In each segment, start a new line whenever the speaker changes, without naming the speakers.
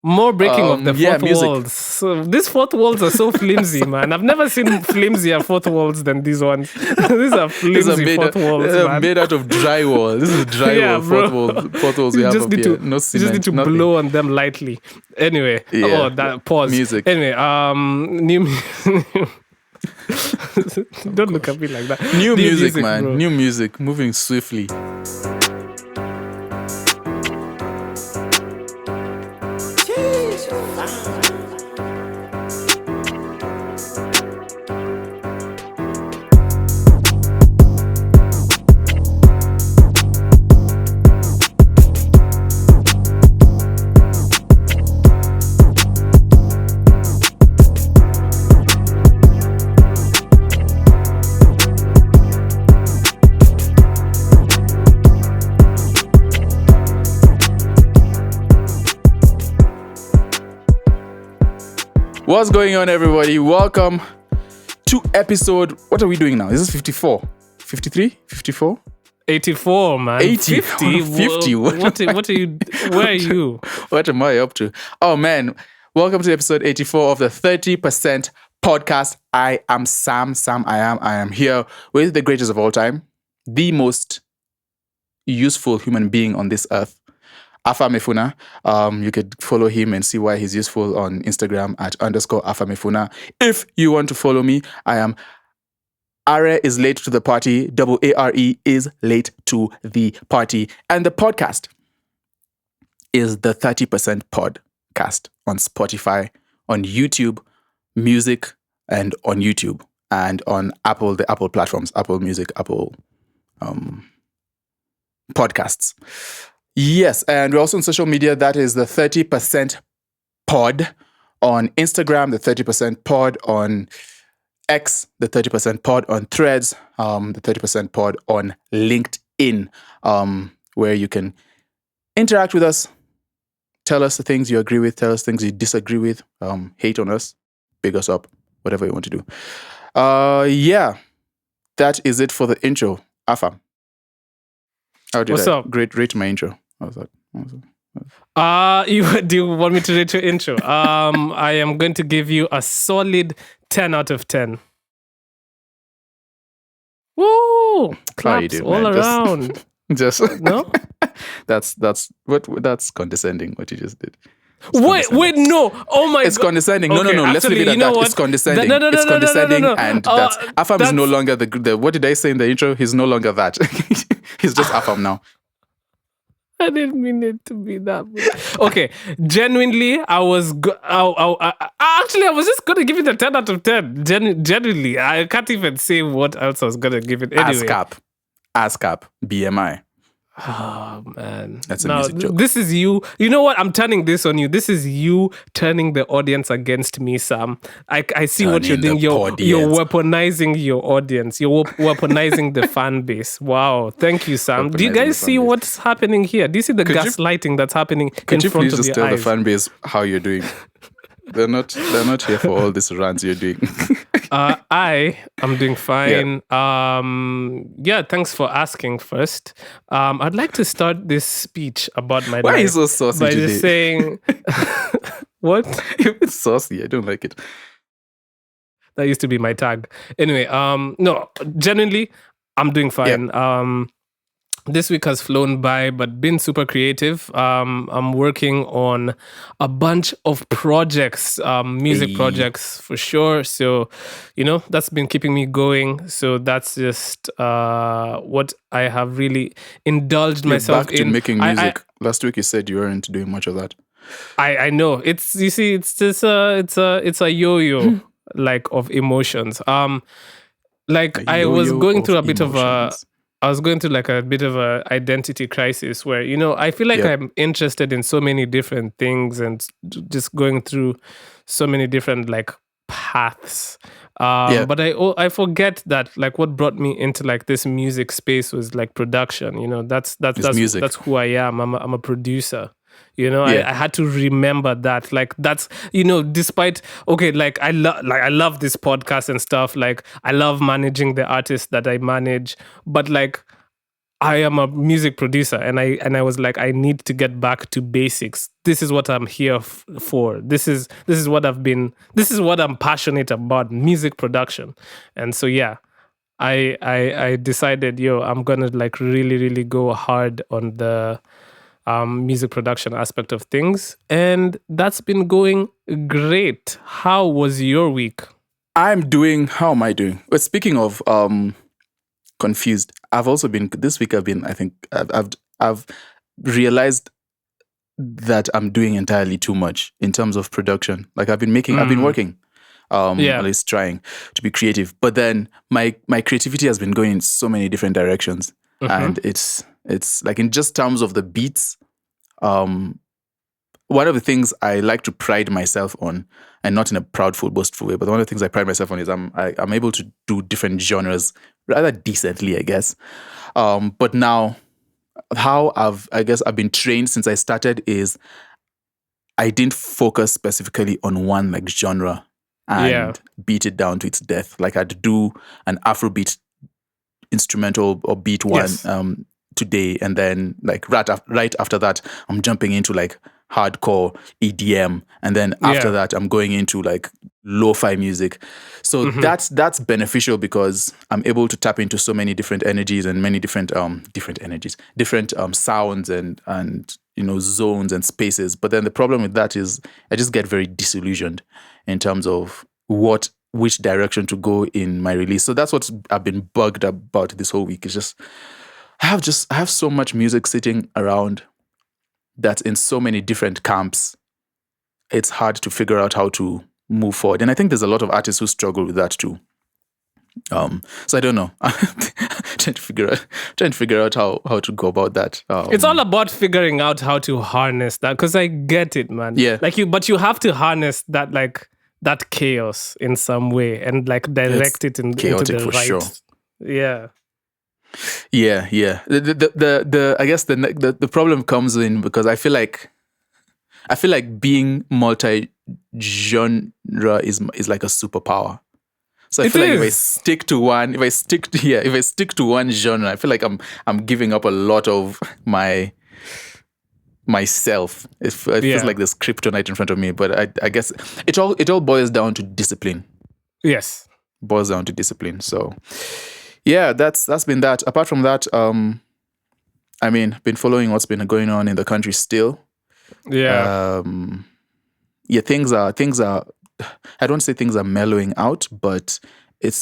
More breaking of the fourth
music.
walls. So these fourth walls are so flimsy, man. I've never seen flimsier fourth walls than these ones. These are flimsy fourth walls, man.
Made out of drywall. This is drywall fourth walls we have up here. No cement.
You just need to
nothing.
blow on them lightly. Anyway, pause.
Music.
Anyway, new. Don't look at me like that.
New music, man.
Bro.
New music. Moving swiftly. What's going on, everybody? Welcome to episode... What are we doing now? Is this 54? 53? 54?
84, man.
80?
50?
50?
What are you... Where are you?
What am I up to? Oh, man. Welcome to episode 84 of the 30% podcast. I am Sam. I am here with the greatest of all time, the most useful human being on this earth, Afam. You could follow him and see why he's useful on Instagram at _Afam. If you want to follow me, I am Are is late to the party. ARE is late to the party. And the podcast is the 30% podcast on Spotify, on YouTube, Music, and on YouTube, and on Apple, the Apple platforms, Apple Music, Apple Podcasts. Yes, and we're also on social media. That is the 30% pod on Instagram, the 30% pod on X, the 30% pod on Threads, the 30% pod on LinkedIn, where you can interact with us, tell us the things you agree with, tell us things you disagree with, hate on us, big us up, whatever you want to do. Yeah, that is it for the intro. Afam.
What's up?
Rate my intro. How's that?
Do you want me to rate your intro? I am going to give you a solid 10 out of 10. Woo! Claps all around.
Just
no?
That's condescending what you just did.
Wait, no. Oh my God.
It's condescending. Okay, no. Let's leave it at that. What? It's condescending.
No.
It's condescending, and that's Afam is no longer the. What did I say in the intro? He's no longer that. He's just Afam now.
I didn't mean it to be that way. Okay, genuinely, I was just going to give it a 10 out of 10. Genuinely, I can't even say what else I was going to give it anyway.
ASCAP, BMI.
Oh, man.
That's a music joke.
This is you. You know what? I'm turning this on you. This is you turning the audience against me, Sam. I see what you're doing. You're weaponizing your audience. You're weaponizing the fan base. Wow. Thank you, Sam. Do you guys see what's happening here? Do you see the gaslighting that's happening in front of your eyes?
Could you please just tell the fan base how you're doing? They're not here for all these rants you're doing.
I am doing fine. Yeah. Thanks for asking first. I'd like to start this speech about my life.
Why are you so saucy
by
today?
Just saying... What?
It's saucy. I don't like it.
That used to be my tag. Anyway, no, genuinely, I'm doing fine. Yeah. This week has flown by, but been super creative. I'm working on a bunch of projects, music projects for sure. So, that's been keeping me going. So that's just what I have really indulged myself
back
in.
To making music. Last week you said you weren't doing much of that.
I know. It's just it's a yo-yo like of emotions. Like I was going through a bit of a. I was going through like a bit of a identity crisis where, I feel like I'm interested in so many different things and just going through so many different like paths. But I forget that like what brought me into like this music space was like production. That's
music.
That's who I am. I'm a producer. I had to remember that. Like that's despite like I love this podcast and stuff. Like I love managing the artists that I manage, but like I am a music producer, and I was like, I need to get back to basics. This is what I'm here for. This is what I'm passionate about, music production. And so yeah, I decided, I'm gonna like really, really go hard on the music production aspect of things, and that's been going great. How was your week?
How am I doing? Well, speaking of confused, I've also been this week. I think I've realized that I'm doing entirely too much in terms of production. Like I've been working, at least trying to be creative. But then my creativity has been going in so many different directions, and it's like in just terms of the beats. One of the things I like to pride myself on, and not in a proudful, boastful way, but one of the things I pride myself on is I'm able to do different genres rather decently, I guess. But now, how I've been trained since I started is I didn't focus specifically on one like genre and beat it down to its death. Like I'd do an Afrobeat instrumental or beat one today, and then like right after that, I'm jumping into like hardcore EDM, and then after that I'm going into like lo-fi music. So that's beneficial because I'm able to tap into so many different energies and many different sounds and zones and spaces. But then the problem with that is I just get very disillusioned in terms of which direction to go in my release. So that's what I've been bugged about this whole week. It's just I have so much music sitting around that's in so many different camps. It's hard to figure out how to move forward. And I think there's a lot of artists who struggle with that too. So I don't know. trying to figure out how to go about that.
It's all about figuring out how to harness that, because I get it, man.
Yeah.
But you have to harness that that chaos in some way and like direct it into the
for
right.
Sure.
Yeah.
Yeah. The I guess the problem comes in because I feel like being multi-genre is like a superpower. So I feel like if I stick to one genre, I feel like I'm giving up a lot of myself. It feels like there's kryptonite in front of me. But I guess it all boils down to discipline.
Yes.
Boils down to discipline. So yeah, that's been that. Apart from that, been following what's been going on in the country still.
Yeah.
Things are. I don't say things are mellowing out, but it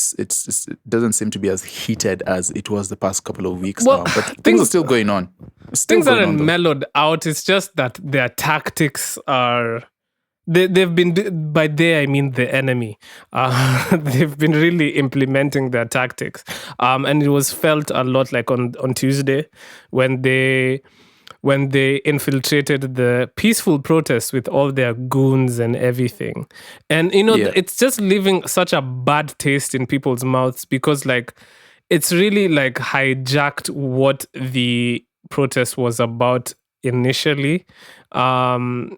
doesn't seem to be as heated as it was the past couple of weeks.
Well,
but things are still going on.
Things aren't mellowed out. It's just that their tactics are. They've been, by they I mean the enemy. They've been really implementing their tactics, and it was felt a lot like on Tuesday when they infiltrated the peaceful protests with all their goons and everything. And it's just leaving such a bad taste in people's mouths because like it's really like hijacked what the protest was about initially. And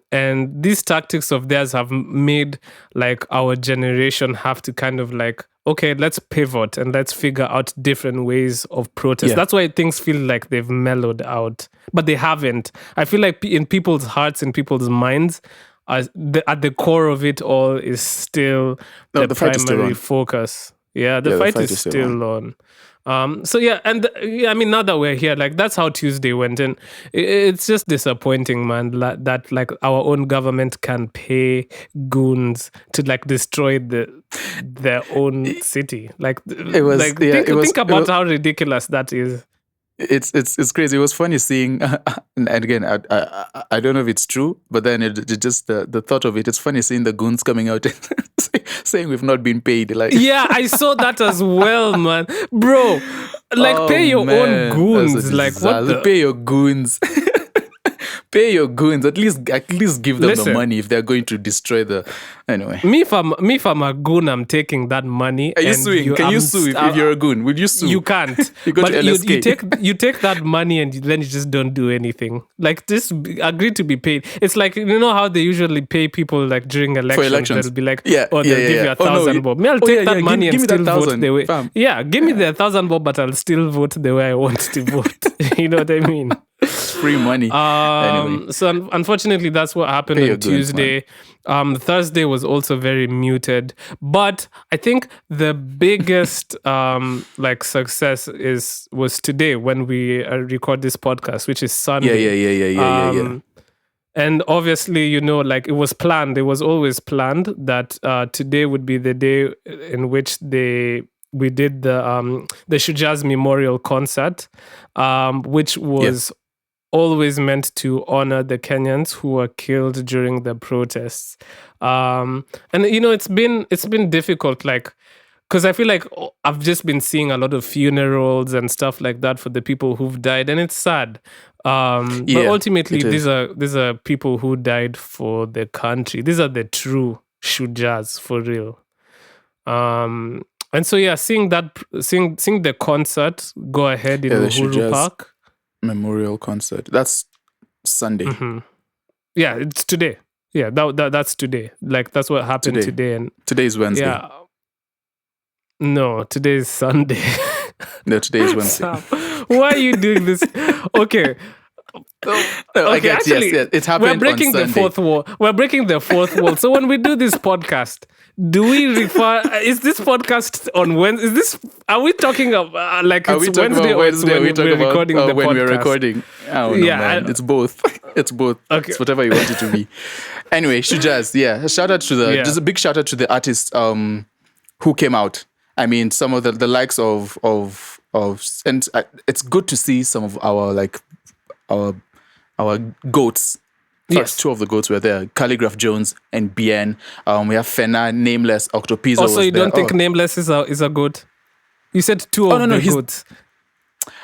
these tactics of theirs have made like our generation have to kind of like, okay, let's pivot and let's figure out different ways of protest. That's why things feel like they've mellowed out, but they haven't. I feel like in people's hearts and people's minds, at the core of it all is still the primary focus. Yeah, the fight is still on. So yeah, and now that we're here, like that's how Tuesday went, and it's just disappointing, man. That like our own government can pay goons to like destroy their own city. Like it was. Like, think about how ridiculous that is.
It's crazy. It was funny seeing, and again, I don't know if it's true, but then it just the thought of it. It's funny seeing the goons coming out and saying we've not been paid. Like,
yeah, I saw that as well, man, bro. Like, pay your own goons. Like, what?
Pay your goons. Pay your goons. At least give them the
Listen.
money if they're going to destroy the. Anyway.
Me, if I'm a goon, I'm taking that money.
Are you suing? Can you sue if you're a goon? Will you sue?
You can't.
You go
but
to LSK.
you take that money and then you just don't do anything. Like, just agree to be paid. It's like, you know how they usually pay people like during elections. They'll be like, they'll give you 1,000 bob. Me, I'll take that money and still vote the way.
Fam.
Yeah, give me the 1,000 bob, but I'll still vote the way I want to vote. You know what I mean?
Free money. Anyway.
So unfortunately, that's what happened on Tuesday. Thursday was also very muted, but I think the biggest success was today when we record this podcast, which is Sunday.
Yeah.
And obviously, you know, like it was planned. It was always planned that today would be the day in which we did the Shujaz Memorial Concert, which was always meant to honor the Kenyans who were killed during the protests. And you know, it's been difficult, like, because I feel like I've just been seeing a lot of funerals and stuff like that for the people who've died, and it's sad. But ultimately, these are people who died for the country. These are the true Shujaz for real. And so seeing the concert go ahead in Uhuru Park.
Memorial concert. That's Sunday.
Mm-hmm. Yeah, it's today. Yeah, that's today. Like, that's what happened today. And
today is Wednesday.
Yeah. No, today is Sunday.
No, today is Wednesday.
Sam, why are you doing this? Okay.
Okay, actually, yes, it happened.
We're breaking the fourth wall. We're breaking the fourth wall. So when we do this podcast, do we refer? Is this podcast on Wednesday? Are we talking about like it's Wednesday or it's when we're recording the podcast?
When we're recording, I don't know, man. It's both. It's both. Okay. It's whatever you want it to be. Anyway, Shujaz. Yeah, shout out to just a big shout out to the artists who came out. I mean, some of the likes of and it's good to see some of our goats. First, two of the goats were there. Calligraph Jones and Bien. We have Fena, Nameless, Octopizzo.
Also, you don't think Nameless is a goat? You said two of the goats.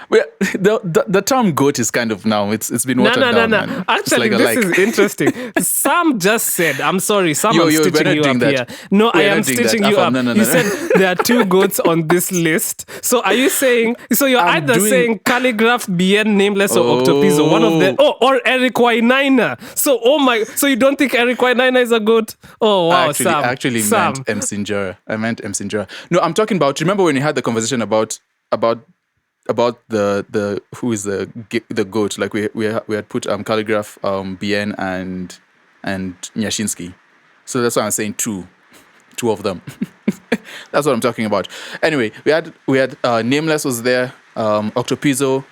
Well, the term goat is kind of now it's been watered down.
No. Actually, this is interesting. Sam just said, I'm sorry, Sam, I'm stitching you up here. No, I am stitching you up. You said there are two goats on this list. So are you saying, so you're either saying Calligraph, Bien, Nameless, or Octopizzo, one of them, or Eric Wainaina. So you don't think Eric Wainaina is a goat? Oh, wow, Sam.
I actually meant MC Njora. I meant MC Njora. No, I'm talking about, remember when we had the conversation about the who is the goat? Like we had put Calligraph, Bien and Nyashinsky. So that's why I'm saying two of them. That's what I'm talking about. Anyway, we had Nameless was there, Octopizzo,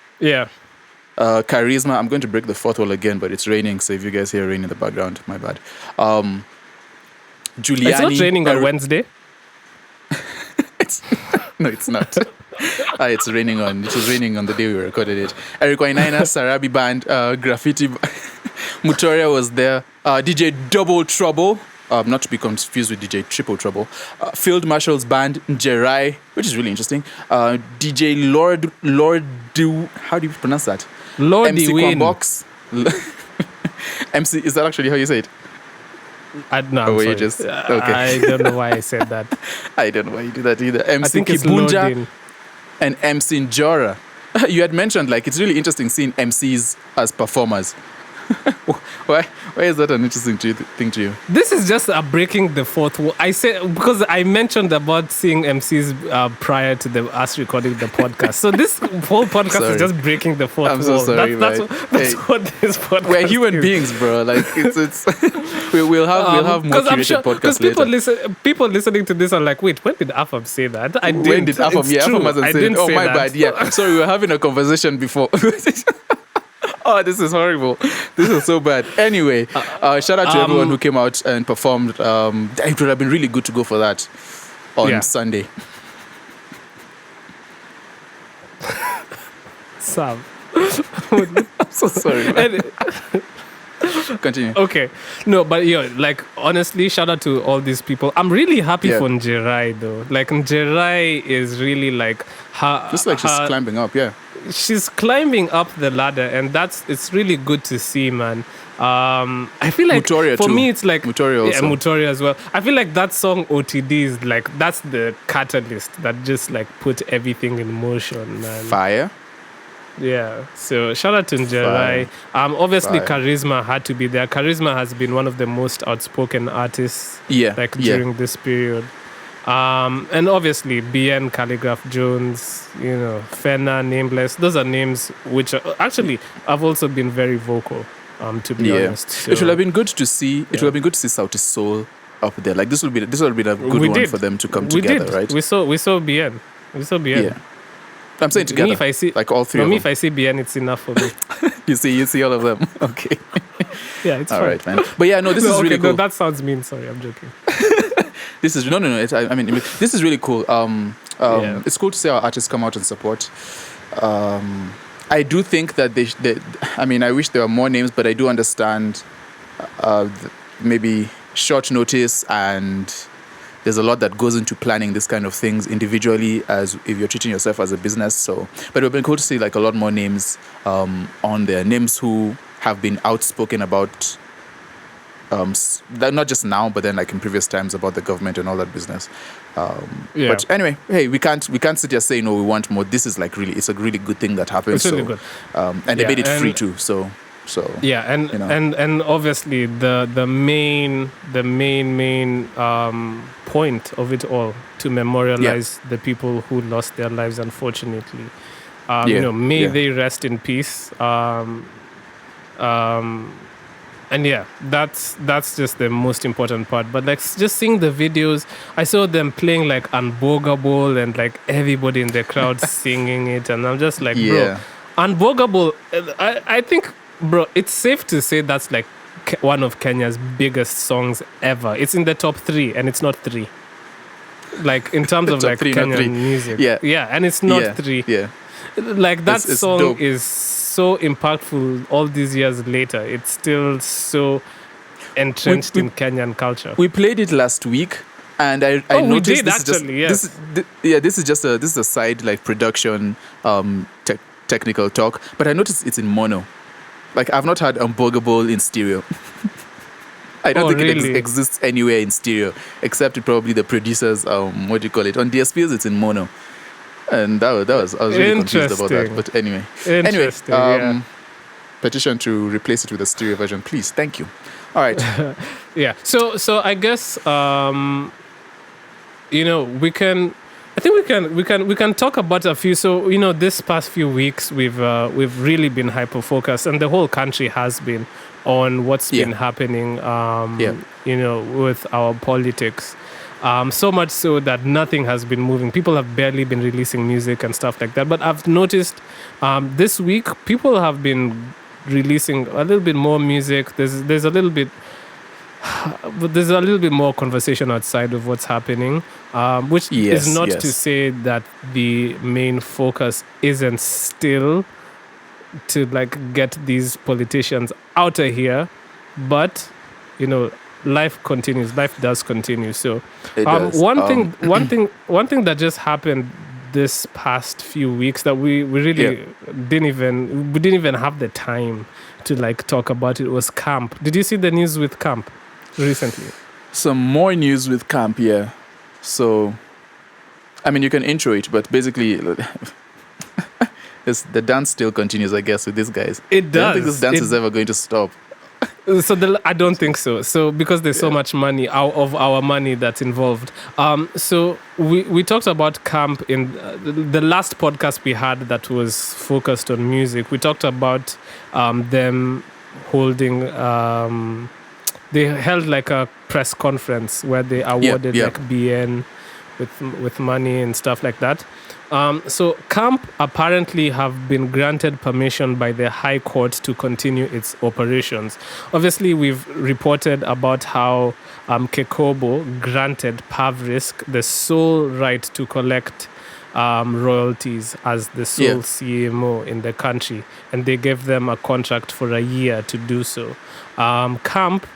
Charisma. I'm going to break the fourth wall again, but it's raining. So if you guys hear rain in the background, my bad. Giuliani.
It's not raining on Wednesday.
No, it's not. It was raining on the day we recorded it. Eric Wainaina, Sarabi Band, Graffiti, Mutoria was there. DJ Double Trouble, not to be confused with DJ Triple Trouble. Field Marshal's Band, Jerai, which is really interesting. DJ Lord Do, how do you pronounce that?
Lord
MC
Win.
Kwambox. MC, is that actually how you say it?
No, I'm sorry.
Okay.
I don't know why I said that.
I don't know why you do that either. MC
I think
Kibunja and MC Njora. You had mentioned, like, it's really interesting seeing MCs as performers. Why is that an interesting thing to you?
This is just breaking the fourth wall. I said because I mentioned about seeing MCs prior to us recording the podcast. So this whole podcast is just breaking the fourth wall.
I'm so sorry,
that's what this podcast
we're human
is.
beings, bro. Like it's we'll have more curated podcasts later.
People listening to this are like, wait, when did Afam say that?
When did Afam? Yeah, Afam hasn't said it. Oh, my bad. Yeah, sorry, we were having a conversation before. Oh, this is horrible. This is so bad. Anyway, shout out to everyone who came out and performed. It would have been really good to go for that on Sunday.
Sam.
I'm so sorry. Continue.
Okay. No, but like honestly, shout out to all these people. I'm really happy for Njerai though. Like Njerai is really like her.
Just like she's climbing up, yeah.
She's climbing up the ladder, and it's really good to see, man. I feel like
Mutoria
for
too.
me it's like
Mutoria also.
Mutoria as well. I feel like that song OTD is like that's the catalyst that just like put everything in motion, man.
Fire.
Yeah, so shout out to Njerai. Obviously Charisma had to be there. Charisma has been one of the most outspoken artists during this period. And obviously BN, Calligraph Jones, Fena, Nameless. Those are names which actually I've also been very vocal, to be honest. So,
it would have been good to see it would have been good to see Sauti Soul up there. Like this would be a good one for them to come together, right?
We saw BN.
Yeah. I'm saying together.
Me, if I see,
like all three of them.
If I see BN, it's enough for me.
you see all of them. Okay.
Yeah, it's
all
fine.
right, man. But yeah, no, this is really cool.
No, that sounds mean. Sorry, I'm joking.
This is this is really cool. It's cool to see our artists come out and support. I do think that I wish there were more names, but I do understand maybe short notice, and there's a lot that goes into planning this kind of things individually as if you're treating yourself as a business. So, but it would be cool to see like a lot more names on there, names who have been outspoken about not just now, but then like in previous times about the government and all that business. But anyway, hey, we can't sit here saying, no, we want more. This is like it's a really good thing that happened.
It's really good.
And they made it free too. So
yeah, and obviously the main point of it all to memorialize the people who lost their lives, unfortunately. May they rest in peace. And yeah, that's just the most important part. But like just seeing the videos, I saw them playing like Unbogable and like everybody in the crowd singing it, and I'm just like, bro, Unbogable. I think, bro, it's safe to say that's like one of Kenya's biggest songs ever. It's in the top 3, and it's not 3. Like in terms of like Kenyan music, yeah, and it's not 3.
Yeah,
like that song
dope.
Is so impactful all these years later. It's still so entrenched in Kenyan culture.
We played it last week, and I noticed this is just a side like production technical talk, but I noticed it's in mono. Like I've not heard Unbogable in stereo. I don't think it exists anywhere in stereo, except probably the producers. What do you call it? On DSPs, it's in mono. And I was really confused about that. But anyway, petition to replace it with a stereo version, please. Thank you. All right.
Yeah. So I guess we can talk about a few. So this past few weeks we've really been hyper focused, and the whole country has been on what's been happening. With our politics. So much so that nothing has been moving. People have barely been releasing music and stuff like that. But I've noticed this week people have been releasing a little bit more music. There's a little bit more conversation outside of what's happening, which is not to say that the main focus isn't still to like get these politicians out of here, but life continues. Life does continue. So, one thing that just happened this past few weeks that we really didn't even have the time to like talk about it was KAMP. Did you see the news with KAMP recently?
Some more news with KAMP, yeah. So, you can intro it, but basically, the dance still continues, I guess, with these guys.
It does.
I don't think this dance is ever going to stop.
So I don't think so. So because there's so much money out of our money that's involved. So we talked about KAMP in the last podcast we had that was focused on music. We talked about them holding. They held like a press conference where they awarded like BN with money and stuff like that. So KAMP apparently have been granted permission by the High Court to continue its operations. Obviously, we've reported about how KECOBO granted PAVRISK the sole right to collect royalties as the sole CMO in the country, and they gave them a contract for a year to do so. KAMP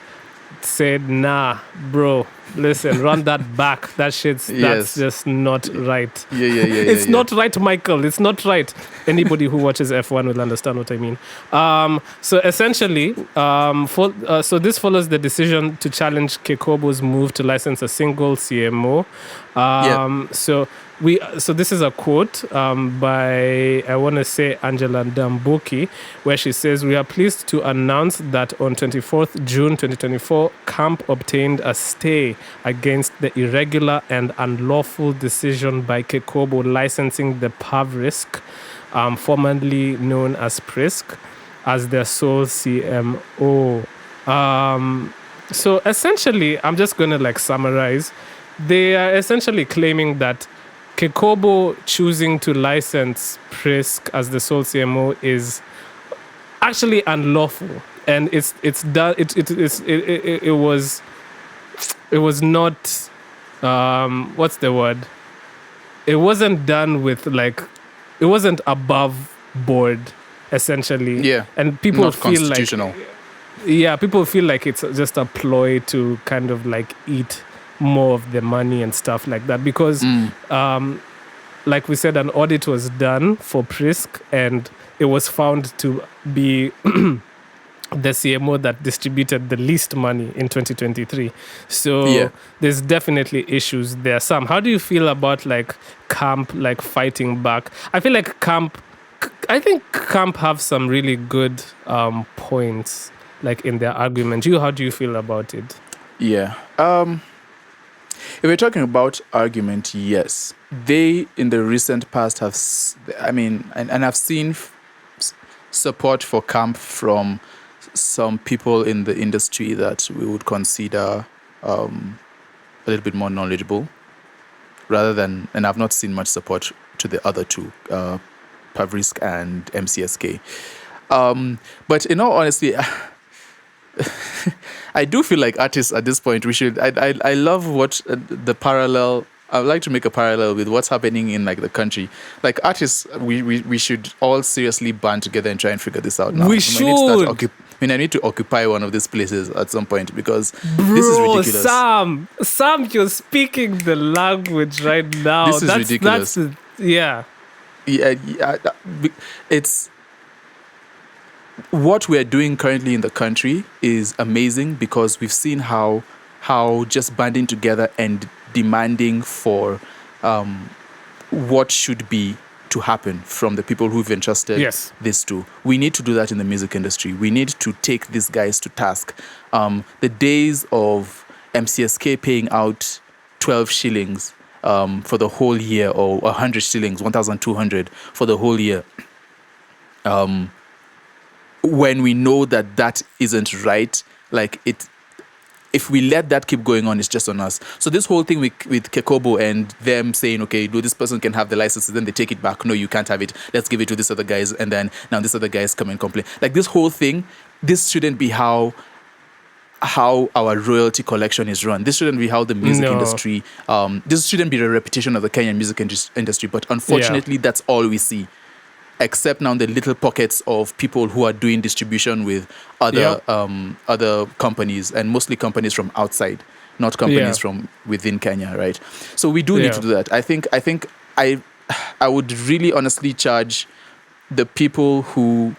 said, nah, bro, listen, run that back. That's just not right. It's not right, Michael. It's not right. Anybody who watches F1 will understand what I mean. So essentially, so this follows the decision to challenge KECOBO's move to license a single CMO. So this is a quote by, I want to say, Angela Dambuki, where she says, "We are pleased to announce that on 24th June 2024, KAMP obtained a stay against the irregular and unlawful decision by KECOBO licensing the PAVRISK, formerly known as PRISK, as their sole CMO." So essentially, I'm just going to summarize. They are essentially claiming that KECOBO choosing to license PRISK as the sole CMO is actually unlawful, and it was not what's the word? It wasn't done with it wasn't above board, essentially.
Yeah,
and people
not
feel
constitutional.
People feel like it's just a ploy to kind of eat more of the money and stuff like that, because like we said, an audit was done for PRISK and it was found to be the CMO that distributed the least money in 2023. So there's definitely issues there. Sam, how do you feel about KAMP fighting back? I feel like KAMP have some really good points in their argument. How do you feel about it?
Yeah. If we're talking about argument, yes. They, in the recent past, have, and I've seen support for KAMP from some people in the industry that we would consider a little bit more knowledgeable, and I've not seen much support to the other two, PAVRISK and MCSK. But in all honesty, I do feel like artists at this point, I love what the parallel, I would like to make a parallel with what's happening in the country. Artists, we should all seriously band together and try and figure this out now.
We should.
I need to occupy one of these places at some point, because this is ridiculous.
Sam, you're speaking the language right now.
This is ridiculous.
Yeah.
It's what we're doing currently in the country is amazing, because we've seen how just banding together and demanding for what should be to happen from the people who've entrusted this to. We need to do that in the music industry. We need to take these guys to task. The days of MCSK paying out 12 shillings for the whole year, or 100 shillings, 1,200 for the whole year, when we know that isn't right, if we let that keep going on, it's just on us. So this whole thing with KECOBO and them saying, okay, this person can have the licenses, then they take it back. No, you can't have it. Let's give it to this other guys, and then now this other guys come and complain. This whole thing, this shouldn't be how our royalty collection is run. This shouldn't be how the music industry. This shouldn't be the reputation of the Kenyan music industry. But unfortunately, that's all we see. Except now the little pockets of people who are doing distribution with other companies, and mostly companies from outside, not companies from within Kenya, right? So we do need to do that. I think I would really honestly charge the people who,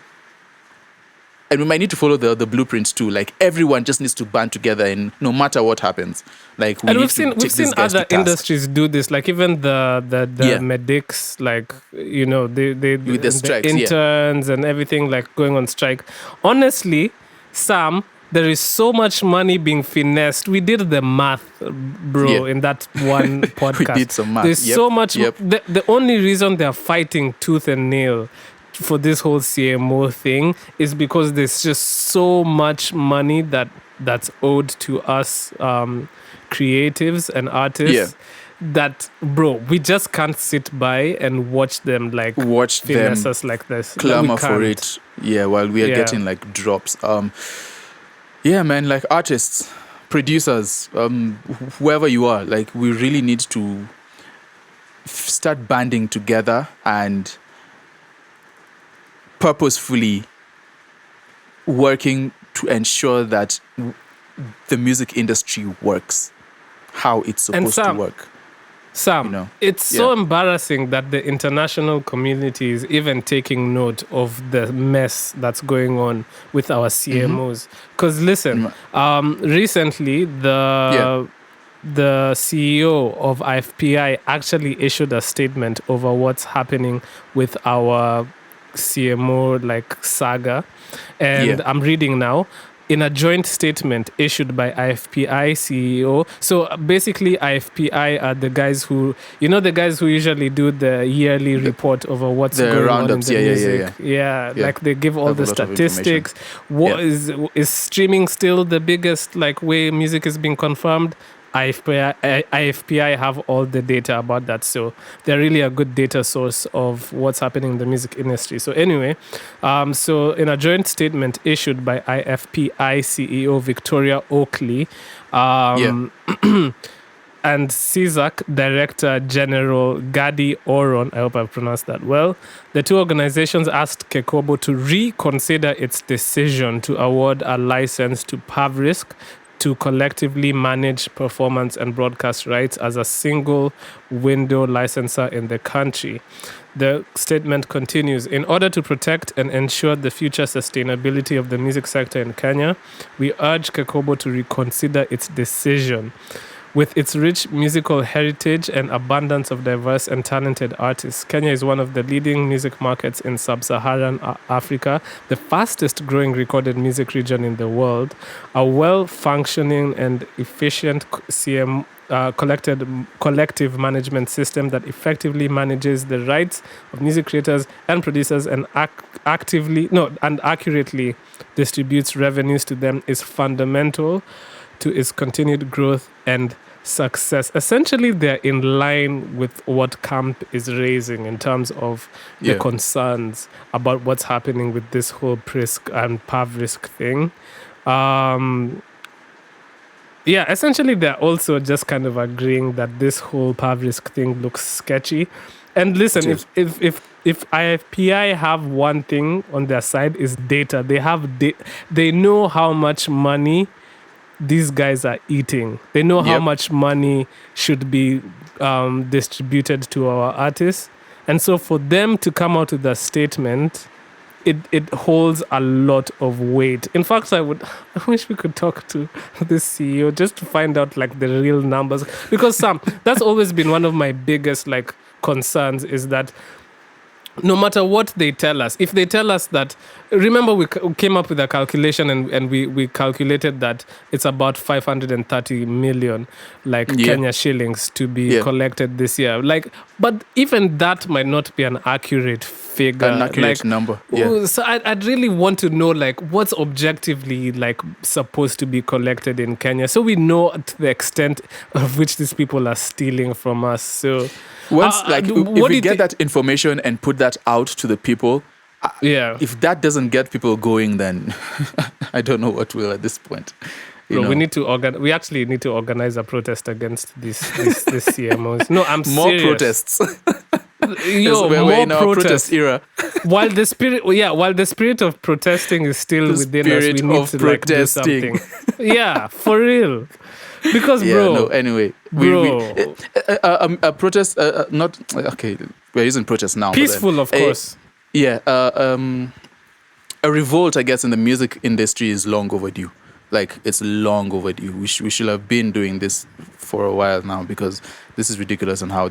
and we might need to follow the blueprints too. Everyone just needs to band together, and no matter what happens, we've seen
other industries do this. Even the medics, they with the strikes, the interns and everything, going on strike. Honestly, Sam, there is so much money being finessed. We did the math, bro, in that one podcast.
We did some math.
There's so much. The only reason they're fighting tooth and nail for this whole CMO thing is because there's just so much money that's owed to us creatives and artists that, bro, we just can't sit by and watch them finesse us like this.
Clamor for it. Yeah, while we are getting drops. Man, start banding together and purposefully working to ensure that the music industry works how it's supposed to work.
Sam, it's so embarrassing that the international community is even taking note of the mess that's going on with our CMOs. Because listen, recently the CEO of IFPI actually issued a statement over what's happening with our CMO like saga, and I'm reading now. In a joint statement issued by IFPI CEO. So basically, IFPI are the guys who, the guys who usually do the yearly report over what's going on in the music. Yeah, like they give all the statistics. What is streaming still the biggest way music is being confirmed? IFPI have all the data about that, so they're really a good data source of what's happening in the music industry. So anyway, so in a joint statement issued by IFPI CEO Victoria Oakley and CSAC Director General Gadi Oron, I hope I pronounced that well, the two organizations asked KECOBO to reconsider its decision to award a license to PAVRISK to collectively manage performance and broadcast rights as a single window licensor in the country. The statement continues, in order to protect and ensure the future sustainability of the music sector in Kenya, we urge KECOBO to reconsider its decision. With its rich musical heritage and abundance of diverse and talented artists, Kenya is one of the leading music markets in sub-Saharan Africa, the fastest growing recorded music region in the world, a well-functioning and efficient collective management system that effectively manages the rights of music creators and producers and accurately distributes revenues to them is fundamental to its continued growth and success. Essentially, they're in line with what KAMP is raising in terms of the concerns about what's happening with this whole PRISK and PAVRISK thing. Essentially, they're also just kind of agreeing that this whole PAVRISK thing looks sketchy. And listen, if IFPI have one thing on their side is data. They know how much money these guys are eating. They know how much money should be distributed to our artists. And so for them to come out with a statement, it holds a lot of weight. In fact, I wish we could talk to this CEO just to find out the real numbers. Because Sam, that's always been one of my biggest concerns is that no matter what they tell us, if they tell us that, remember we came up with a calculation and we calculated that it's about 530 million Kenya shillings to be collected this year. But even that might not be an accurate figure.
An accurate number.
So I'd really want to know what's objectively supposed to be collected in Kenya, so we know to the extent of which these people are stealing from us. So
once if we get that information and put that out to the people, if that doesn't get people going, then I don't know what will at this point.
We need to we actually need to organize a protest against these CMOs. No, I'm
more
serious.
Protests.
We're
in our protest era.
While the spirit of protesting is still within us, we need to do something. Yeah, for real. Because
anyway, a protest, not okay. We're using protest now.
Peaceful, of course.
A revolt, I guess, in the music industry is long overdue. It's long overdue. We should have been doing this for a while now, because this is ridiculous on how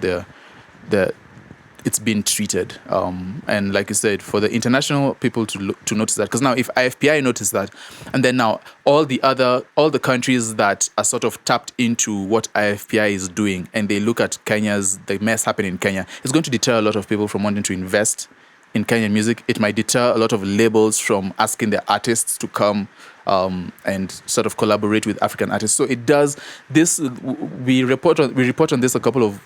it's been treated. And like you said, for the international people to notice that, because now if IFPI notice that, and then now all the countries that are sort of tapped into what IFPI is doing, and they look at the mess happening in Kenya, it's going to deter a lot of people from wanting to invest in Kenyan music. It might deter a lot of labels from asking their artists to come and sort of collaborate with African artists. So it does this. We report on this a couple of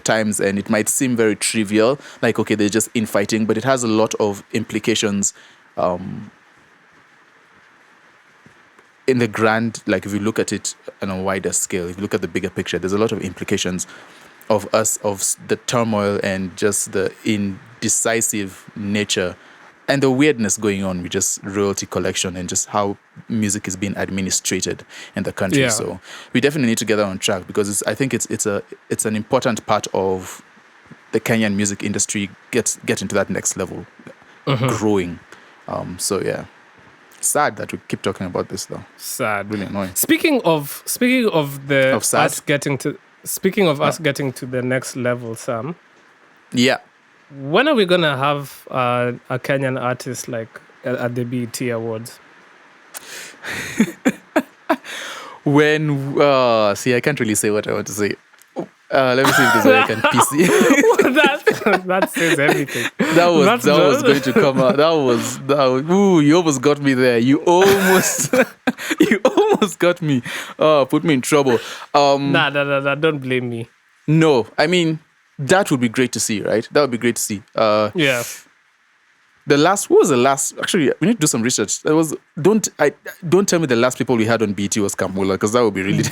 times, and it might seem very trivial, okay, they're just infighting, but it has a lot of implications in the grand, if you look at it on a wider scale, if you look at the bigger picture, there's a lot of implications of us, the turmoil and just the indecisive nature and the weirdness going on with just royalty collection and just how music is being administrated in the country.
Yeah.
So we definitely need to get that on track, because I think it's an important part of the Kenyan music industry getting to that next level, growing. So yeah, sad that we keep talking about this though.
Sad.
Really annoying.
Speaking of
sad?
us getting to the next level, Sam.
Yeah.
When are we gonna have a Kenyan artist like at the BET Awards?
When see, I can't really say what I want to say. Let me see if there's a way I can PC.
that says everything.
That was going to come out. That was. Ooh, you almost got me there. You almost got me. Put me in trouble.
Nah, don't blame me.
No, I mean, that would be great to see, right? That would be great to see.
Yeah.
What was the last? Actually, we need to do some research. Don't tell me the last people we had on BT was Kamula, because that would be really.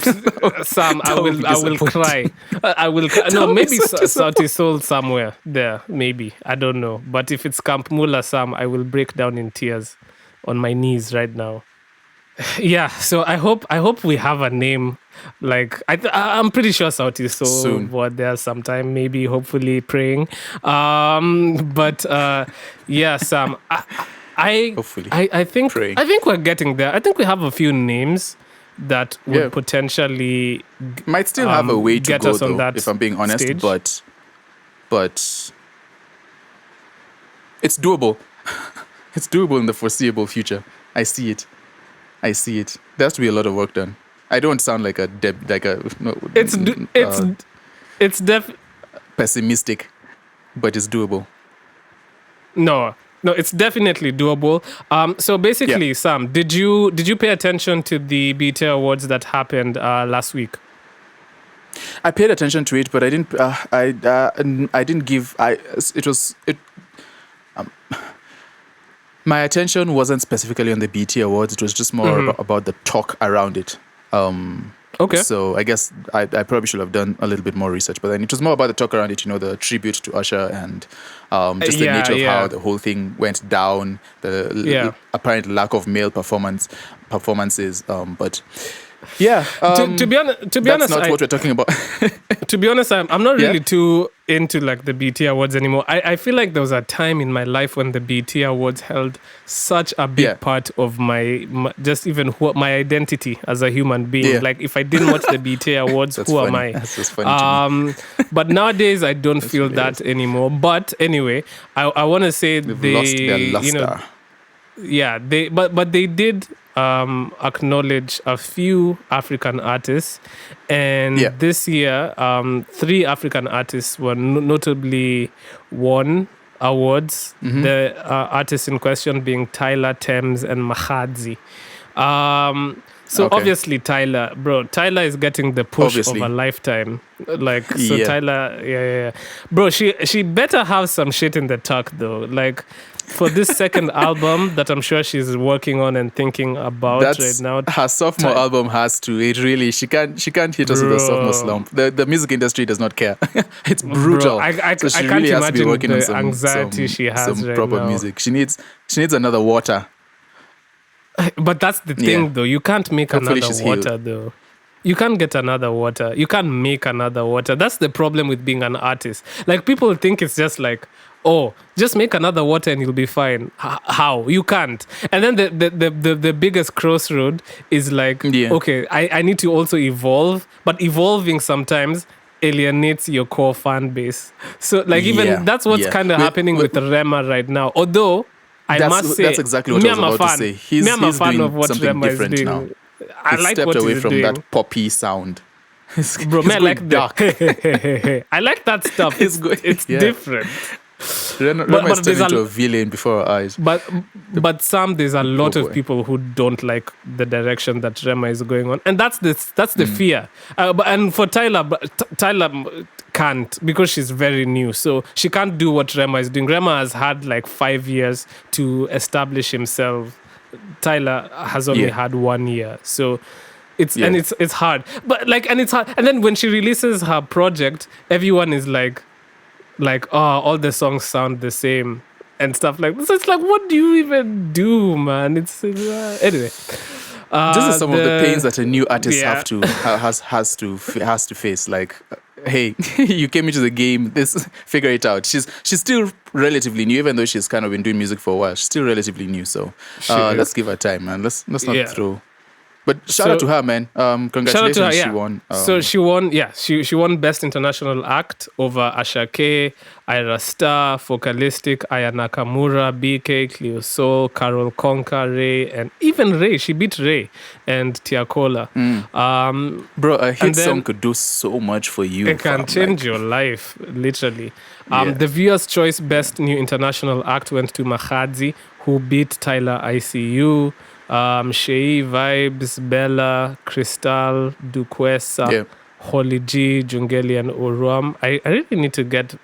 Sam, I will cry. I will. No, maybe Sauti Soul somewhere there. Maybe, I don't know. But if it's Kampmula, Sam, I will break down in tears on my knees right now. Yeah, so I hope we have a name. Like I'm pretty sure Sauti Soul was there sometime, maybe, hopefully, praying. But yeah, Sam,
hopefully,
I think
praying.
I think we're getting there. I think we have a few names that would potentially
might still have a way to
get
go,
us on
though,
that
if I'm being honest.
stage.
But it's doable. It's doable in the foreseeable future. I see it. There has to be a lot of work done. I don't sound like
it's
pessimistic, but it's doable.
No, it's definitely doable. So basically, Sam, did you pay attention to the BET Awards that happened last week?
I paid attention to it, but I didn't. I didn't give. My attention wasn't specifically on the BET Awards. It was just more about the talk around it.
Okay.
So I guess I probably should have done a little bit more research, but then it was more about the talk around it, the tribute to Usher and just the nature of how the whole thing went down, the apparent lack of male performances. But yeah,
to be honest,
that's not what we're talking about.
To be honest, I'm not really too into like the BET Awards anymore. I feel like there was a time in my life when the BET Awards held such a big part of my just even my identity as a human being.
Yeah.
Like if I didn't watch the BET Awards, who am I?
That's just funny to me.
But nowadays I don't feel that anymore. But anyway, I want to say
They've lost their luster.
But they did acknowledge a few African artists, and this year 3 African artists were notably won awards. The artists in question being Tyler, Thames, and Mahadzi. Obviously Tyler is getting the push of a lifetime. Tyler, bro, she better have some shit in the tuck though. Like for this second album that I'm sure she's working on and thinking about right now.
Her sophomore album has to. It really, she can't hit us with a sophomore slump. The music industry does not care. It's brutal.
Bro,
so she
can't
really has to be
imagine
working
the
on some
anxiety she has
some
right
proper
now.
music. She needs another water.
But that's the thing though. You can't make
Hopefully
another
she's
water
healed.
though. You can't get another water. You can't make another water. That's the problem with being an artist. Like people think it's just like, oh, just make another water and you'll be fine. How? You can't. And then the biggest crossroad is like, okay, I need to also evolve, but evolving sometimes alienates your core fan base. So like even that's what's kind of happening with Rema right now. Although I must say,
that's exactly what I was about to say. He's
fan
doing
of what
something
Rema is
different
doing.
now.
I like
stepped
what
away
he's
from
doing.
that poppy sound.
Bro, man, I like
dark.
I like that stuff. It's different.
Rema stepped into a villain before our eyes.
But Sam, there's a lot of people who don't like the direction that Rema is going on, and that's the fear. And for Tyler can't, because she's very new, so she can't do what Rema is doing. Rema has had like 5 years to establish himself. Tyler has only had 1 year, so It's hard. But like, and it's hard. And then when she releases her project, everyone is like, oh, all the songs sound the same and stuff like this. So it's like, what do you even do, man? Anyway.
This is some of the pains that a new artist has to face. Like, hey, you came into the game. Figure it out. She's still relatively new, even though she's kind of been doing music for a while. She's still relatively new, so let's give her time, man. Let's not throw. But shout out to her, man. Congratulations,
her,
she won.
So she won, she won Best International Act over Ashake, Ira Star, Focalistic, Aya Nakamura, BK, Cleo Soul, Carol Conker, Ray, and even Ray. She beat Ray and Tiakola.
Bro, a hit song could do so much for you.
It can change your life, literally. The Viewers' Choice Best New International Act went to Mahadzi, who beat Tyler ICU. Shei, Vibes, Bella, Crystal, Dukwesa, Holly G, Jungeli, and Oruam. I really need to get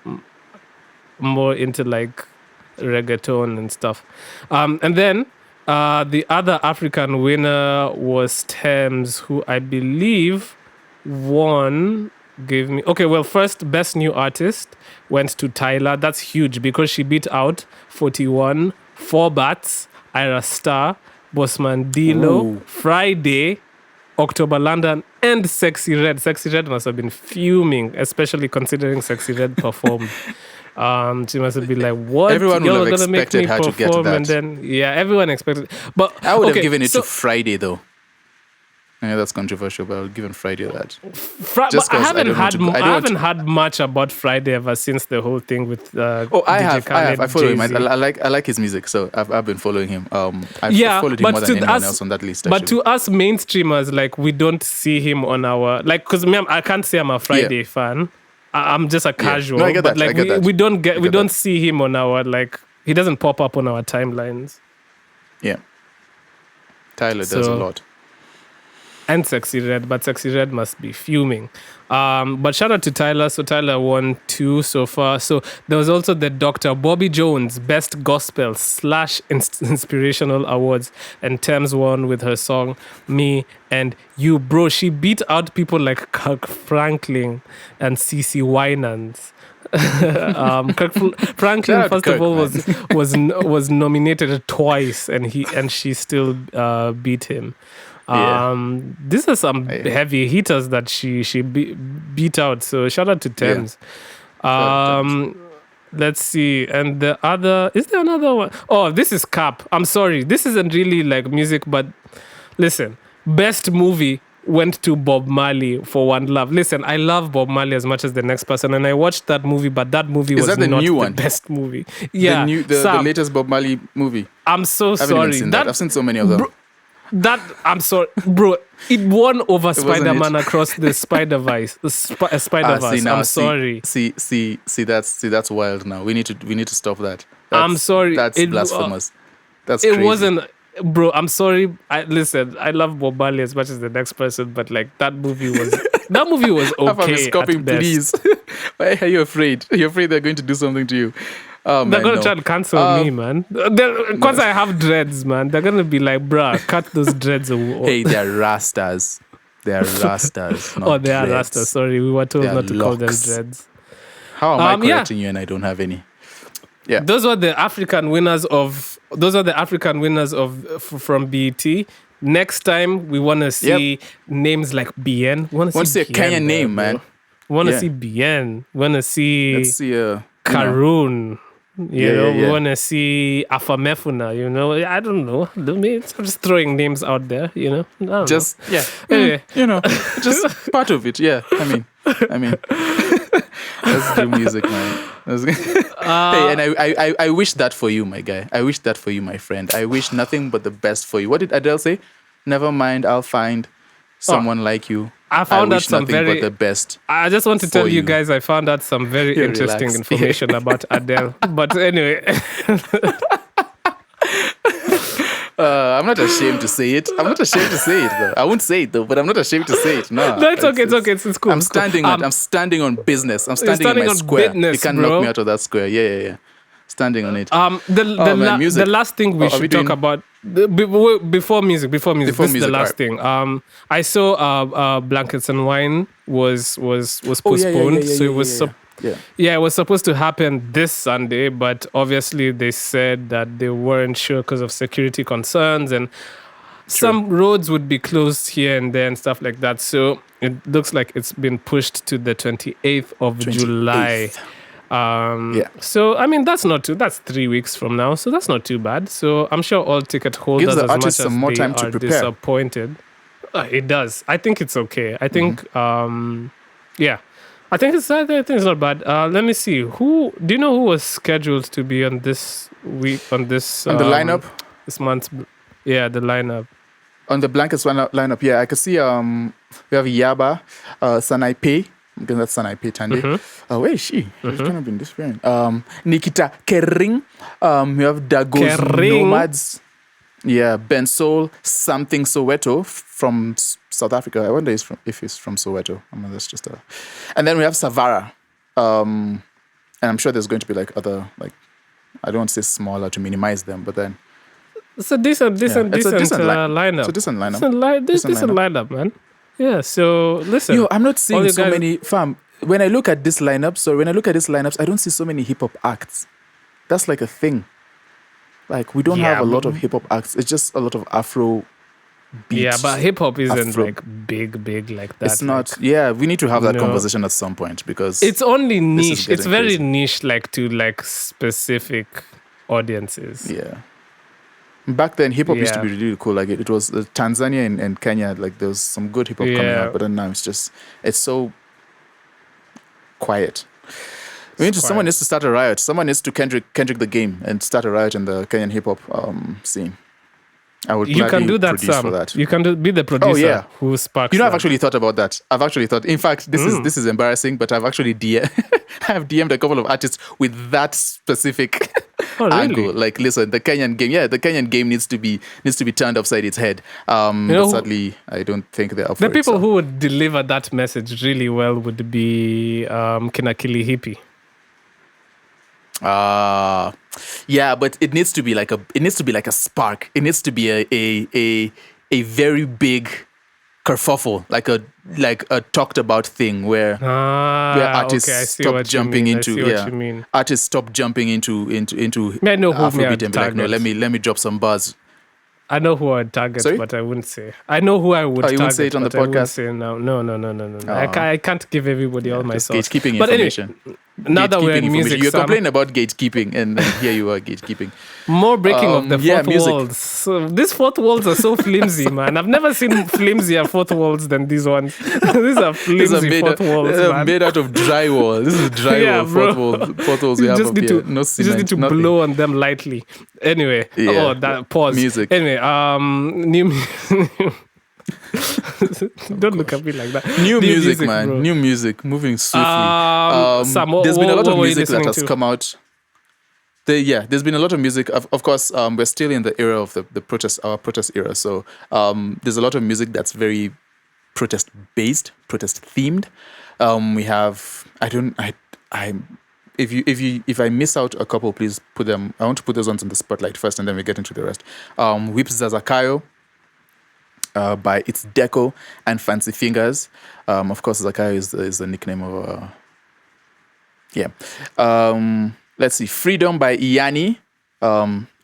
more into like reggaeton and stuff. And then the other African winner was Thames, who I believe won. First Best New Artist went to Tyler. That's huge because she beat out 41, 4 Bats, Ira Star, Bossman Dilo, Friday, October London, and Sexy Red. Sexy Red must have been fuming, especially considering Sexy Red performed. She must have been like, "What?
Everyone would have expected her to get to that."
And then, everyone expected. But
I would have given it to Friday, though. Yeah, that's controversial, but I'll give him Friday that.
I haven't had much about Friday ever since the whole thing with.
I follow him. I like his music, so I've been following him. I've followed him more than anyone else on that list.
But to us mainstreamers, like, we don't see him on our because I can't say I'm a Friday fan. I'm just a casual. No, I get that. Like, we don't see him on our, like, he doesn't pop up on our timelines.
Yeah, Tyler does a lot.
And Sexy Red, but Sexy Red must be fuming. But shout out to Tyler. So Tyler won 2 so far. So there was also the Dr. Bobby Jones Best Gospel / Inspirational Awards. And Thames won with her song Me and You. Bro, she beat out people like Kirk Franklin and CeCe Winans. Kirk Franklin, first of all, was nominated twice, and she still beat him. These are some heavy hitters that she beat out. So shout out to Thames. Let's see. And is there another one? Oh, this is KAMP. I'm sorry. This isn't really like music, but listen. Best movie went to Bob Marley for One Love. Listen, I love Bob Marley as much as the next person, and I watched that movie, but that movie was not the best movie. Yeah,
the latest Bob Marley movie.
I'm so sorry.
I haven't even seen that. I've seen so many of them.
I'm sorry, bro. It won over Spider-Man Across the Spider-Verse. I'm sorry.
See, that's wild. Now we need to stop that.
I'm sorry.
That's blasphemous. That's
it
crazy.
Wasn't, bro. I'm sorry. Listen, I love Bob Marley as much as the next person, but like that movie was okay.
Afam, please. Why are you afraid? You're afraid they're going to do something to you. Oh,
they're going to try to cancel me, man. Because I have dreads, man. They're going to be like, bruh, cut those dreads away.
Hey, they're Rastas. They're Rastas. Not
they are
dreads.
Rastas. Sorry, we were told not to call them dreads.
How am I correcting you and I don't have any? Yeah.
Those are the African winners from BET. Next time, we want to see names like Bien. We want to see
a Kenyan name, man.
We want to see Bien. We want to see...
Let's see
Karun. You know, we want to see Afamefuna, you know. I don't know. I'm just throwing names out there, you know.
Anyway. You know, just part of it, yeah. I mean, let's do music, man. Hey, and I wish that for you, my guy. I wish that for you, my friend. I wish nothing but the best for you. What did Adele say? Never mind, I'll find someone like you.
I found out some
but the best.
I just want to tell you guys, I found out some very interesting information about Adele. But anyway,
I'm not ashamed to say it. Though. I won't say it though, but I'm not ashamed to say it. No,
it's okay. It's cool.
I'm standing on business. I'm standing in my square. Business, you can't knock me out of that square. Yeah. Standing on it.
The last thing we should talk about. Before music, this is the last
right.
thing. I saw Blankets and Wine was postponed, so it was it was supposed to happen this Sunday, but obviously they said that they weren't sure because of security concerns and some roads would be closed here and there and stuff like that. So it looks like it's been pushed to the 28th of July. So I mean that's 3 weeks from now, so that's not too bad. So I'm sure all ticket holders,
gives the
as
artists
much
some
as
more
they
time to
are
prepare.
Disappointed, it does. I think it's okay. I think I think it's not bad. Let me see. Do you know who was scheduled to be on this week on the
lineup
this month? Yeah, the lineup.
On the Blankets lineup, I can see we have Yaba, Sanaipe, because that's Sanaipe Tande. Where is she? She's kind of been disappearing. Nikita Kering. We have Dago's Nomads. Yeah, Ben Soul, Something Soweto from South Africa. I wonder if he's from Soweto. I mean, that's just And then we have Savara. And I'm sure there's going to be like other, like, I don't want to say smaller to minimize them, but then
it's a decent lineup.
It's a decent lineup.
Decent lineup, man. Yeah, so listen.
Yo, I'm not seeing so many, fam. When I look at this lineups, I don't see so many hip hop acts. That's like a thing. Like, we don't have a lot of hip hop acts. It's just a lot of Afro beats.
Yeah, but hip hop isn't like big like that.
It's not. Yeah, we need to have that conversation at some point because
it's only niche. It's very niche, like to like specific audiences.
Yeah. Back then, hip hop used to be really cool. Like it was Tanzania and Kenya. Like there was some good hip hop coming out, but then now it's so quiet. Someone needs to start a riot. Someone needs to Kendrick the game and start a riot in the Kenyan hip hop scene. I would. You can do that, Sam. For that.
You can be the producer who sparks.
I've actually thought about that. In fact, this is embarrassing, but I've actually I've DM'd a couple of artists with that specific angle. Like, listen, the Kenyan game needs to be turned upside its head. But sadly, I don't think they're up for it.
The people who would deliver that message really well would be Kinakili Hippie.
But it needs to be like a spark. It needs to be a very big kerfuffle, like a talked about thing where artists stop jumping into artists stop jumping into
I know who
Afrobeat and be like, no, let me drop some bars.
I know who I'd target, but I wouldn't say. I know who I would target.
You wouldn't say it on the podcast? I
say no. I can't give everybody all my sauce.
Gatekeeping information.
Anyway, now that we're in music,
you're complaining about gatekeeping, and here you are gatekeeping.
More breaking of the fourth walls. So these fourth walls are so flimsy, man. I've never seen flimsier fourth walls than these ones. These are flimsy fourth walls, man.
Made out of drywall. This is drywall. Fourth walls we have up here. No cement,
you just need to blow on them lightly. Anyway, pause.
Music.
Anyway, new. Don't look at me like that.
New music, man. Bro. New music. Moving swiftly. There's been a lot of music that has come out. There's been a lot of music. Of course, we're still in the era of the protest, our protest era. So there's a lot of music that's very protest-based, protest-themed. We have. If I miss out a couple, please put them. I want to put those ones in the spotlight first, and then we get into the rest. Whips Zakayo. By It's Deco and Fancy Fingers. Of course, Zakayo is the nickname of... let's see. Freedom by Iyani.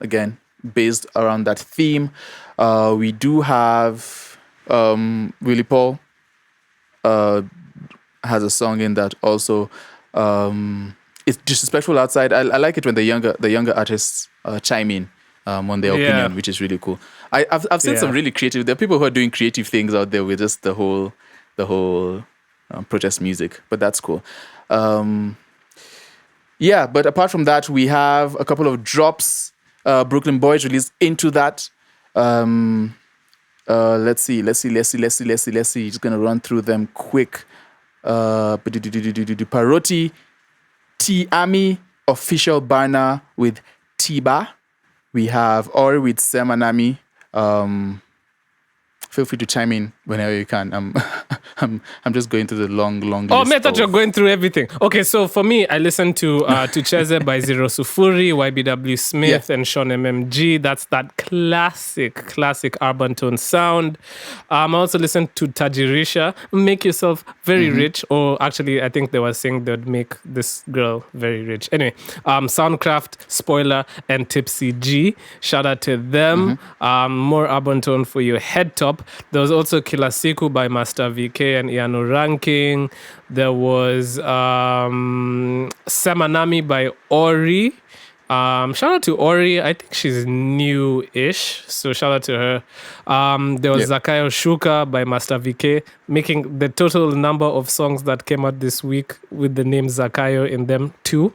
Again, based around that theme. We do have Willie Paul has a song in that also. It's disrespectful outside. I like it when the younger artists chime in on their opinion, which is really cool. I've seen some really creative. There are people who are doing creative things out there with just the whole protest music, but that's cool. But apart from that, we have a couple of drops. Brooklyn Boys released Into That. Let's see. Just gonna run through them quick. Paroti, T Ami, Official Barna with Tiba. We have Ori with Semanami. feel free to chime in whenever you can. I'm just going through the long list.
Oh, I thought you're going through everything. Okay, so for me, I listened to Cheze by Zero Sufuri, YBW Smith, and Sean MMG. That's that classic urban tone sound. I also listened to Tajirisha, Make Yourself Very Rich, or actually, I think they were saying they'd make this girl very rich. Anyway, Soundcraft, Spoiler, and Tipsy G. Shout out to them. More urban tone for your head top. There was also Kilasiku by Master VK and Iano Ranking. There was Semanami by Ori. Shout out to Ori. I think she's new-ish, so shout out to her. There was Zakayo Shuka by Master VK, making the total number of songs that came out this week with the name Zakayo in them too.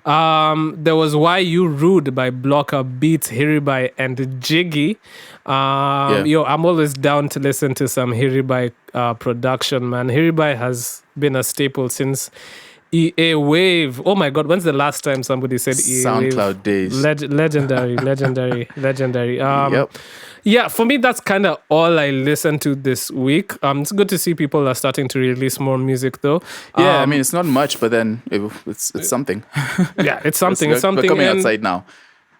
There was Why You Rude by Blocker Beats, Hiribai, and Jiggy. Yo, I'm always down to listen to some Hiribai production, man. Hiribai has been a staple since EA Wave. Oh my God, when's the last time somebody said EA Wave?
SoundCloud days.
Legendary. Yeah, for me, that's kind of all I listened to this week. It's good to see people are starting to release more music, though.
Yeah, I mean, it's not much, but then it's something.
Yeah, it's something. It's something.
We're coming outside now.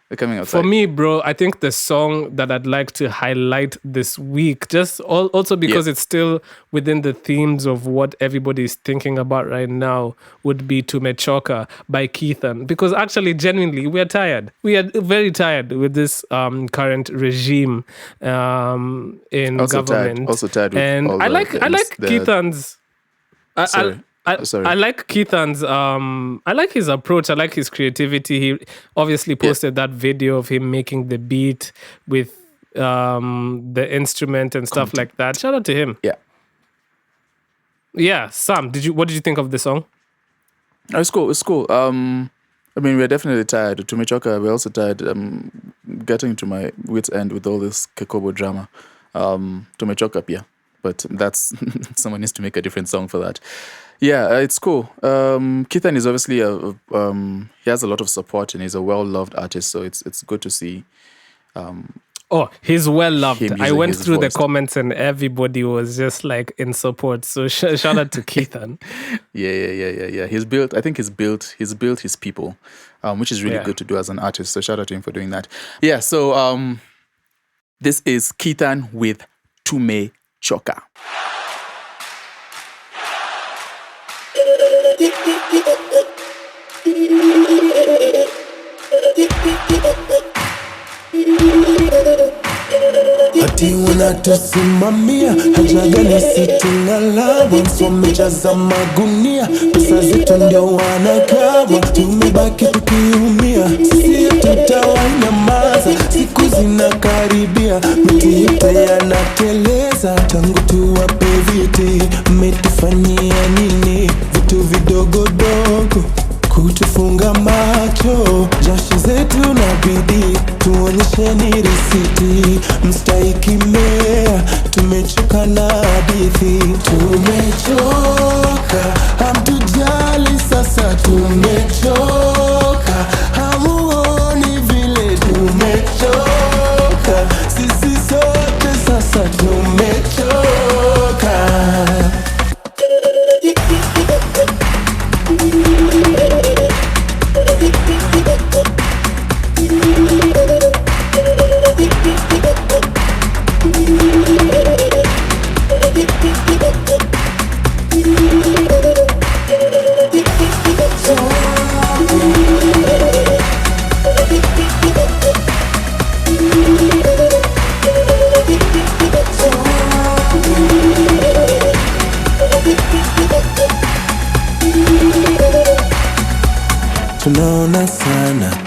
They're coming outside.
For me, bro, I think the song that I'd like to highlight this week, just also because it's still within the themes of what everybody is thinking about right now, would be Tumechoka by Kethan. Because actually, genuinely, we are tired. We are very tired with this current regime in government.
Also tired with
and
all
I like Kethan's. I like Kethan's, I like his approach. I like his creativity. He obviously posted that video of him making the beat with the instrument and stuff like that. Shout out to him. Yeah, Sam, what did you think of the song?
It's cool. I mean, we're definitely tired. Tumechoka, we're also tired. Getting to my wit's end with all this KECOBO drama. Tumechoka, yeah. But that's someone needs to make a different song for that. Yeah, it's cool. Kethan is obviously he has a lot of support and he's a well-loved artist, so it's good to see.
He's well-loved. I went through the comments and everybody was just like in support. So shout out to Kethan.
Yeah. He's built his people, which is really good to do as an artist. So shout out to him for doing that. Yeah, so this is Kethan with Tumechoka.
Hati wanatusimamia haja gani situnala wamejaza magunia pesa zetu ndio wanakawa tumebaki tukiumia sisi tutawanyamaza siku zinakaribia miti yote yanateleza tangu tuwape viti mmetufanyia nini vitu vidogodogo kutufunga macho jasho zetu na bidii tuonyesheni risiti mstahiki mea tumechoka na hadithi tumechoka hamtujali sasa tumechoka hamuoni vile tumechoka sisi sote sasa tumechoka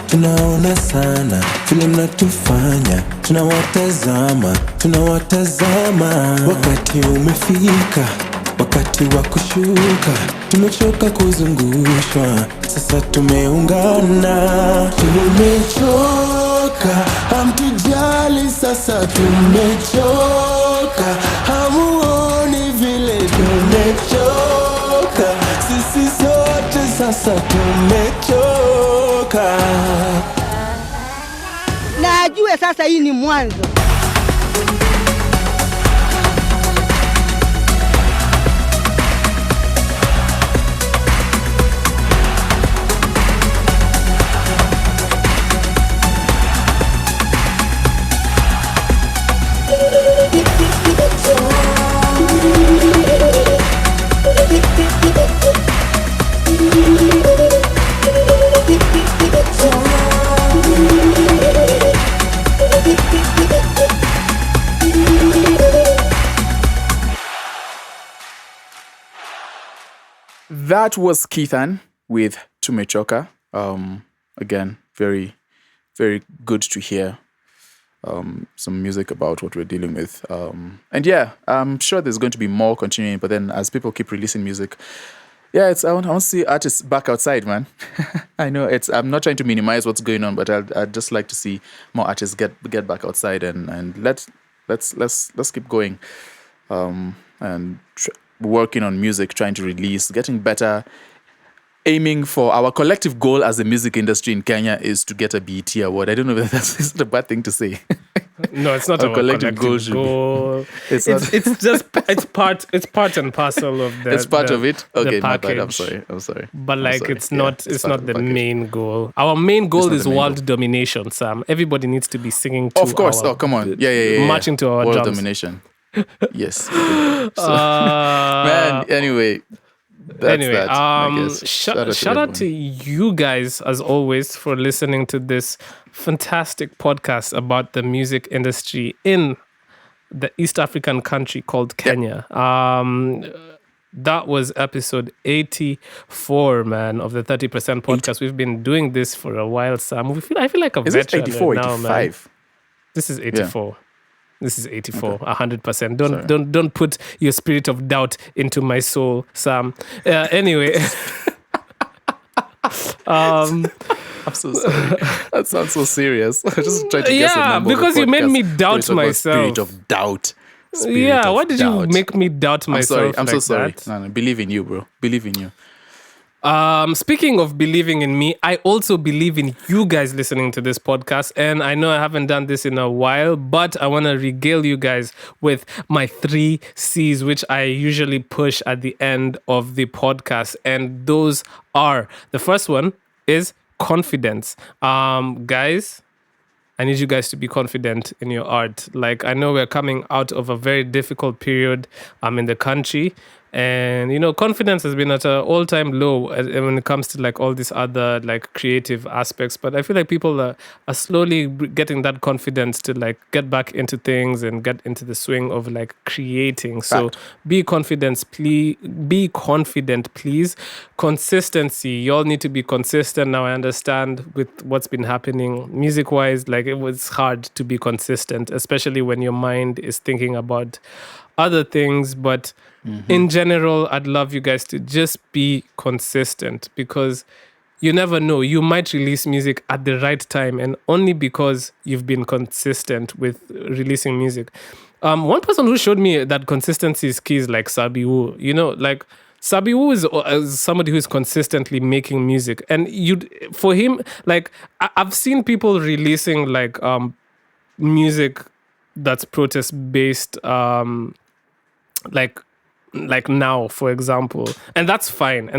Tunaona sana vile mnatufanya tunawatazama wakati umefika wakati wa kushuka tumechoka kuzungushwa sasa tumeungana tumechoka hamtujali sasa tumechoka hamuoni vile tumechoka sisi sote sasa tumechoka
na ajue sasa hii ni mwanzo
That was Kethan with Tumechoka. Again, very, very good to hear some music about what we're dealing with. And yeah, I'm sure there's going to be more continuing, but then as people keep releasing music, yeah, I want to see artists back outside, man. I know I'm not trying to minimize what's going on, but I'd just like to see more artists get back outside and let's keep going. And working on music, trying to release, getting better, aiming for our collective goal as the music industry in Kenya is to get a BET award. I don't know if that's a bad thing to say.
No, it's not our collective goal. It's part and parcel of the.
It's part of it. Okay,
the
my bad. I'm
package.
sorry.
But it's not the
package.
main goal. Our main goal is world domination, Sam. Everybody needs to be singing to
Of course. Oh, come on. Yeah.
Marching to our
world
drums.
domination. Yes. Man, anyway. That's that, I guess.
Shout out to you guys, as always, for listening to this fantastic podcast about the music industry in the East African country called Kenya. That was episode 84, man, of the 30% podcast. We've been doing this for a while, Sam. I feel like a
Is
veteran
it 84,
now,
85?
man. This is 84.
Yeah.
This is 84,
Okay.
100%. Don't put your spirit of doubt into my soul, Sam. Anyway.
I'm so sorry. That sounds so serious. I just trying to guess a number.
Yeah, because you made me doubt myself.
Spirit of doubt.
Why did you make me doubt myself?
I'm so sorry.
That?
No, believe in you, bro. Believe in you.
Speaking of believing in me, I also believe in you guys listening to this podcast. And I know I haven't done this in a while, but I want to regale you guys with my 3 C's, which I usually push at the end of the podcast. And those are, the first one is confidence. Guys, I need you guys to be confident in your art. Like, I know we're coming out of a very difficult period in the country. And, confidence has been at an all-time low when it comes to, all these other, creative aspects. But I feel like people are slowly getting that confidence to, get back into things and get into the swing of, creating. So be confident, please. Consistency. You all need to be consistent. Now, I understand with what's been happening music-wise, it was hard to be consistent, especially when your mind is thinking about other things. But in general, I'd love you guys to just be consistent, because you never know. You might release music at the right time, and only because you've been consistent with releasing music. One person who showed me that consistency is key is Sabi Wu. Sabi Wu is somebody who is consistently making music, and for him, I've seen people releasing music that's protest based, like now, for example, and that's fine,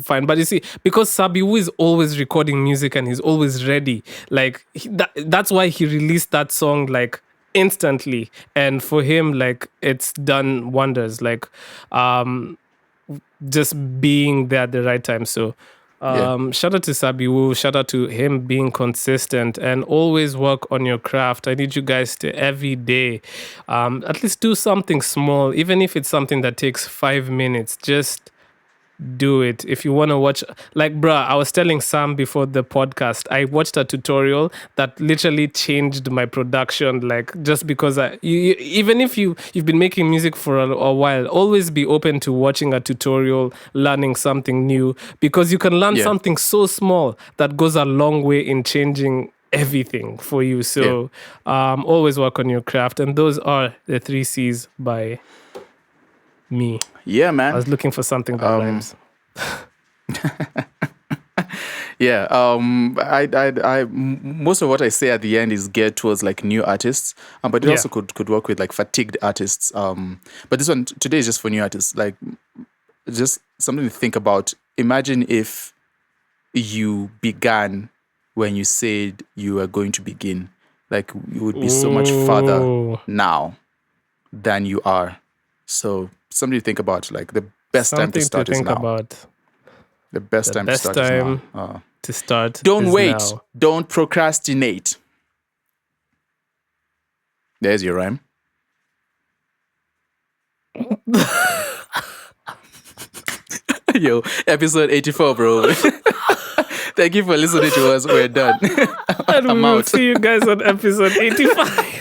fine. But you see, because Sabi Wu is always recording music and he's always ready, that's why he released that song instantly, and for him, it's done wonders. Just being there at the right time. So shout out to Sabi Wu, shout out to him being consistent, and always work on your craft. I need you guys to every day at least do something small, even if it's something that takes 5 minutes. Just do it. If you want to watch, I was telling Sam before the podcast, I watched a tutorial that literally changed my production, just because even if you've been making music for a while, always be open to watching a tutorial, learning something new, because you can learn something so small that goes a long way in changing everything for you. So always work on your craft. And those are the 3 C's by me.
Yeah, man.
I was looking for something that rhymes.
Yeah. I most of what I say at the end is geared towards new artists, but it also could work with fatigued artists. But this one today is just for new artists. Just something to think about. Imagine if you began when you said you were going to begin. You would be so much farther now than you are. So something to think about. The best time to start is now. The best time to start is now.
To start.
Don't wait.
Now.
Don't procrastinate. There's your rhyme. Yo, episode 84, bro. Thank you for listening to us. We're done.
And we will see you guys on episode 85.